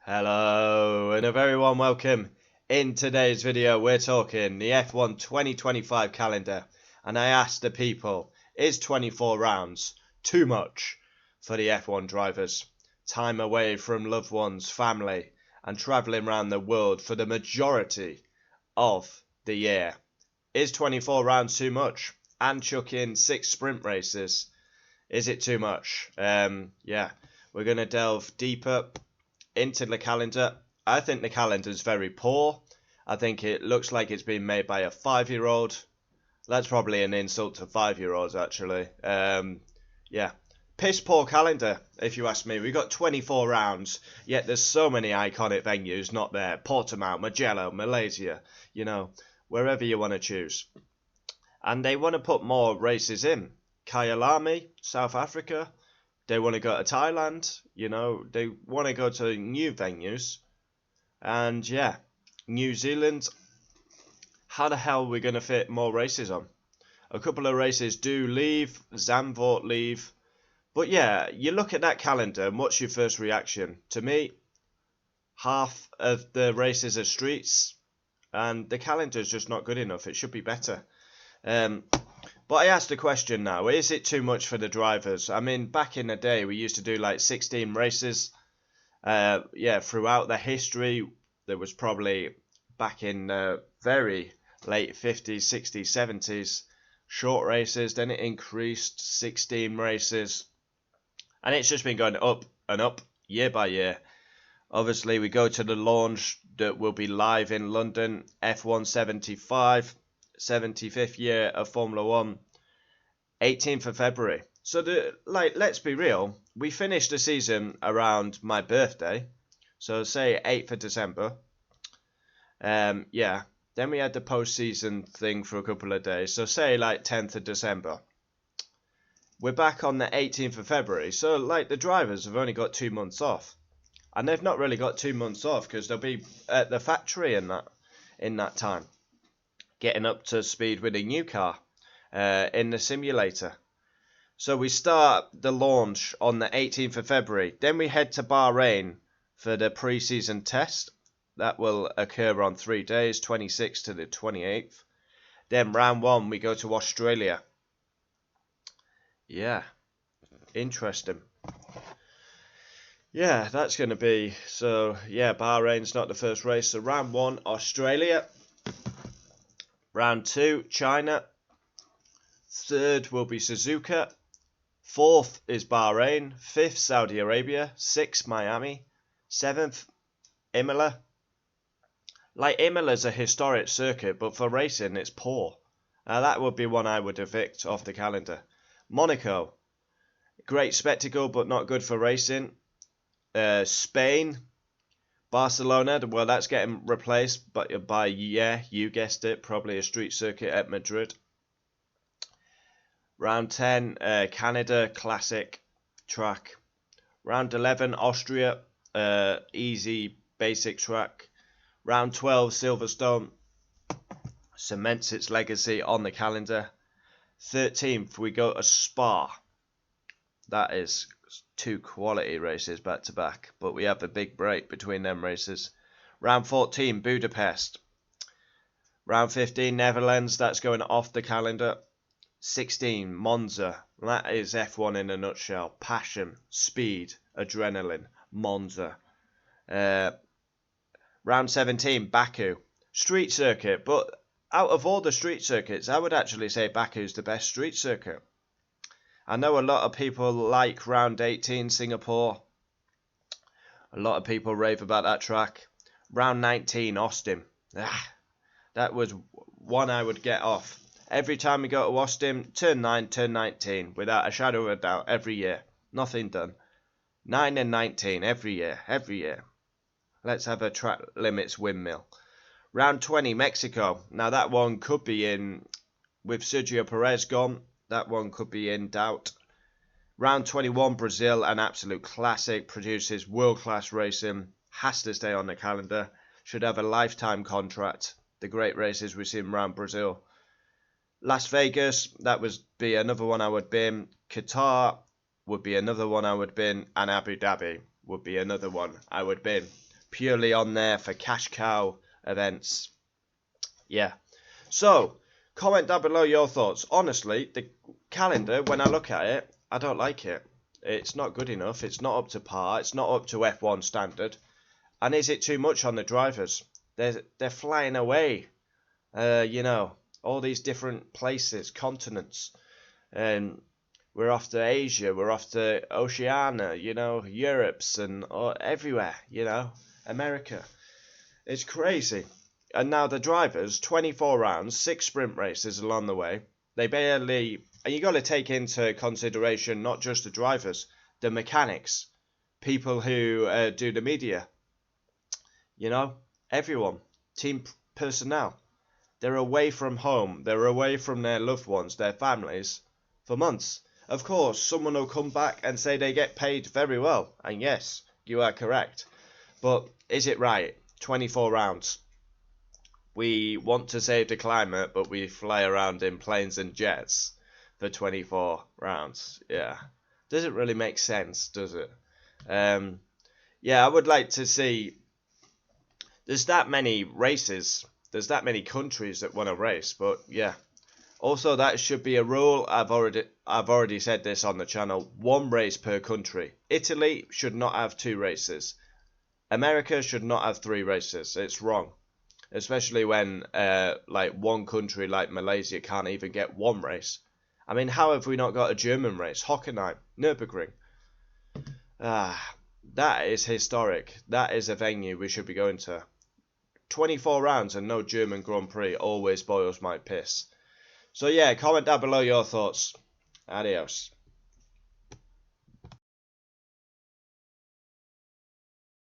Hello and a very warm welcome. In today's video we're talking the F1 2025 calendar, and I asked the people, is 24 rounds too much for the F1 drivers? Time away from loved ones, family and travelling around the world for the majority of the year. Is 24 rounds too much? And chuck in 6 sprint races. Is it too much? Yeah, we're going to delve deeper into the calendar. I think the calendar is very poor. I think it looks like it's been made by a 5-year-old. That's probably an insult to 5-year-olds, actually. Yeah, piss poor calendar, if you ask me. We've got 24 rounds, yet there's so many iconic venues not there. Portimao, Mugello, Malaysia, wherever you want to choose. And they want to put more races in. Kyalami, South Africa. They want to go to Thailand, they want to go to new venues. And yeah, New Zealand, how the hell are we going to fit more races on? A couple of races do leave, Zandvoort leave. But yeah, you look at that calendar and what's your first reaction? To me, half of the races are streets and the calendar is just not good enough. It should be better. But I asked the question now, is it too much for the drivers? I mean, back in the day, we used to do like 16 races. Throughout the history, there was probably back in very late 50s, 60s, 70s, short races. Then it increased 16 races. And it's just been going up and up year by year. Obviously, we go to the launch that will be live in London, F1 75. 75th year of Formula 1, 18th of February. So let's be real, we finished the season around my birthday, so say 8th of December. Then we had the post-season thing for a couple of days, so say like 10th of December. We're back on the 18th of February, so like the drivers have only got 2 months off. And they've not really got 2 months off because they'll be at the factory in that time, getting up to speed with a new car in the simulator. So we start the launch on the 18th of February. Then we head to Bahrain for the pre-season test. That will occur on 3 days, 26th to the 28th. Then round 1 we go to Australia. Yeah, interesting. Yeah, that's going to be, so yeah, Bahrain's not the first race. So round 1, Australia. Round 2, China. 3rd will be Suzuka. 4th is Bahrain. 5th, Saudi Arabia. 6th, Miami. 7th, Imola. Like, Imola's a historic circuit, but for racing, it's poor. That would be one I would evict off the calendar. Monaco. Great spectacle, but not good for racing. Spain. Barcelona, well, that's getting replaced by, you guessed it, probably a street circuit at Madrid. Round 10, Canada, classic track. Round 11, Austria, easy, basic track. Round 12, Silverstone, cements its legacy on the calendar. 13th, we go to Spa. That is 2 quality races back to back, but we have a big break between them races. Round 14, Budapest. Round 15, Netherlands, that's going off the calendar. 16, Monza. That is F1 in a nutshell. Passion, speed, adrenaline, Monza. Round 17, Baku. Street circuit, but out of all the street circuits, I would actually say Baku's the best street circuit. I know a lot of people like round 18, Singapore. A lot of people rave about that track. Round 19, Austin. That was one I would get off. Every time we go to Austin, turn 9, turn 19, without a shadow of a doubt, every year. Nothing done. 9 and 19, every year. Let's have a track limits windmill. Round 20, Mexico. Now that one could be in, with Sergio Perez gone, that one could be in doubt. Round 21, Brazil, an absolute classic, produces world-class racing, has to stay on the calendar, should have a lifetime contract. The great races we've seen around Brazil. Las Vegas, that would be another one I would bin. Qatar would be another one I would bin. And Abu Dhabi would be another one I would bin. purely on there for cash cow events. Yeah. So, comment down below your thoughts. Honestly, the calendar, when I look at it, I don't like it. It's not good enough. It's not up to par. It's not up to F1 standard. And is it too much on the drivers? They're flying away. You know, all these different places, continents. And we're off to Asia. We're off to Oceania. You know, Europe's and everywhere. You know, America. It's crazy. And now the drivers, 24 rounds, 6 sprint races along the way. They barely... And you got to take into consideration not just the drivers, the mechanics, people who do the media. You know, everyone, team personnel. They're away from home. They're away from their loved ones, their families, for months. Of course, someone will come back and say they get paid very well. And yes, you are correct. But is it right? 24 rounds. We want to save the climate, but we fly around in planes and jets for 24 rounds. Yeah. Doesn't really make sense, does it? Yeah, I would like to see... There's that many races. There's that many countries that want to race, but yeah. Also, that should be a rule. I've already said this on the channel. 1 race per country. Italy should not have 2 races. America should not have 3 races. It's wrong. Especially when like one country like Malaysia can't even get 1 race. I mean, how have we not got a German race? Hockenheim, Nürburgring. That is historic. That is a venue we should be going to. 24 rounds and no German Grand Prix always boils my piss. So yeah, comment down below your thoughts. Adios.